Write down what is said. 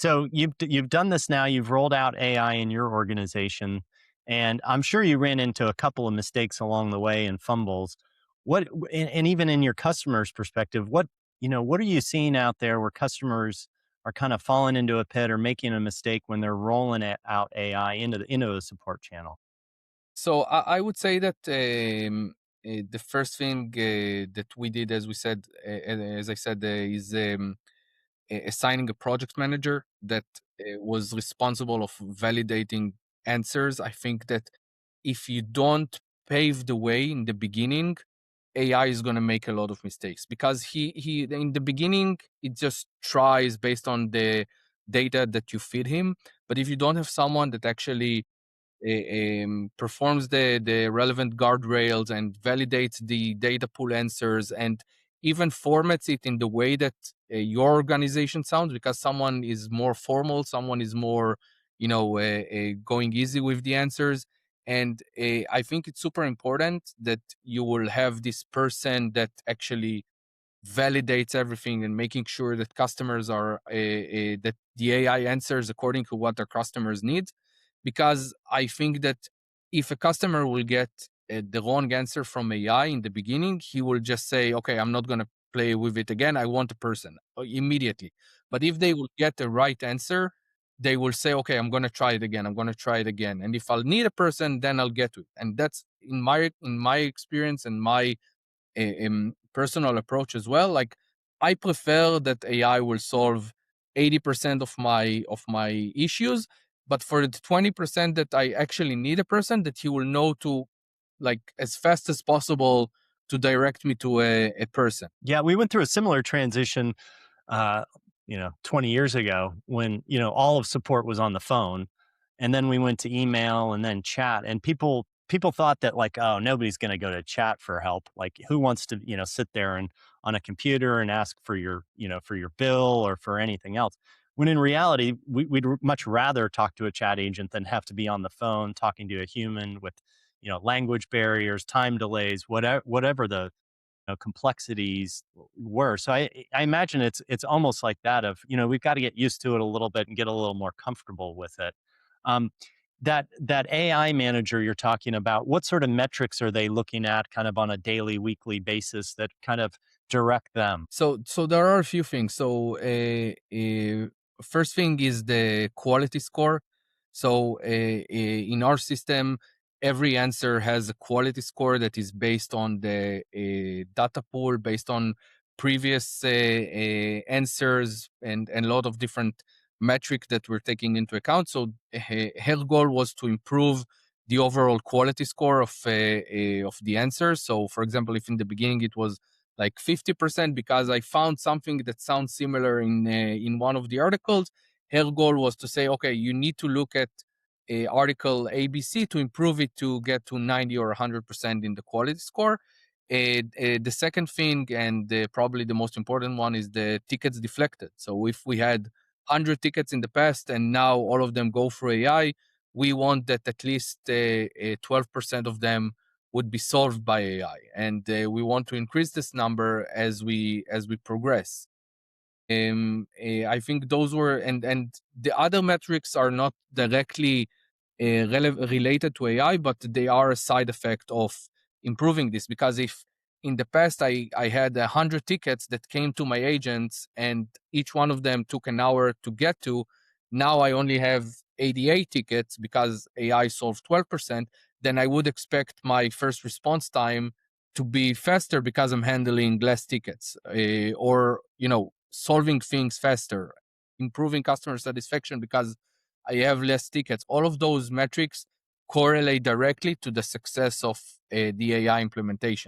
So you've done this now. You've rolled out AI in your organization, and I'm sure you ran into a couple of mistakes along the way and fumbles. And even in your customers' perspective, what are you seeing out there where customers are kind of falling into a pit or making a mistake when they're rolling out AI into the support channel? So I would say that the first thing that we did, as we said, as I said, is assigning a project manager that was responsible of validating answers. I think that if you don't pave the way in the beginning, AI is going to make a lot of mistakes because he in the beginning it just tries based on the data that you feed him. But if you don't have someone that actually performs the relevant guardrails and validates the data pool answers and even formats it in the way that your organization sounds, because someone is more formal, someone is more going easy with the answers. And I think it's super important that you will have this person that actually validates everything and making sure that customers are that the AI answers according to what their customers need. Because I think that if a customer will get the wrong answer from AI in the beginning, he will just say, "Okay, I'm not going to play with it again. I want a person immediately." But if they will get the right answer, they will say, "Okay, I'm going to try it again. I'm going to try it again. And if I'll need a person, then I'll get to it." And that's in my experience and my personal approach as well. Like, I prefer that AI will solve 80% of my issues, but for the 20% that I actually need a person, that he will know to, like, as fast as possible, to direct me to a person. Yeah, we went through a similar transition, 20 years ago when, all of support was on the phone. And then we went to email and then chat. And people thought that like, oh, nobody's going to go to chat for help. Like who wants to, sit there and on a computer and ask for your bill or for anything else. When in reality, we'd much rather talk to a chat agent than have to be on the phone talking to a human with, language barriers, time delays, whatever the complexities were. So I imagine it's almost like that of we've got to get used to it a little bit and get a little more comfortable with it. Um, that AI manager you're talking about, what sort of metrics are they looking at, kind of on a daily, weekly basis that kind of direct them? So there are a few things. So first thing is the quality score. So in our system, every answer has a quality score that is based on the data pool, based on previous answers, and a lot of different metrics that we're taking into account. So her goal was to improve the overall quality score of the answers. So, for example, if in the beginning it was like 50% because I found something that sounds similar in one of the articles. Her goal was to say, okay, you need to look at article ABC to improve it to get to 90 or 100% in the quality score. The second thing, and probably the most important one, is the tickets deflected. So if we had 100 tickets in the past and now all of them go through AI, we want that at least 12% of them would be solved by AI, and we want to increase this number as we progress. I think those were, and the other metrics are not directly related to AI, but they are a side effect of improving this. Because if in the past I had 100 tickets that came to my agents and each one of them took an hour to get to, now I only have 88 tickets because AI solved 12%. Then I would expect my first response time to be faster because I'm handling less tickets, or solving things faster, improving customer satisfaction because I have less tickets. All of those metrics correlate directly to the success of the AI implementation.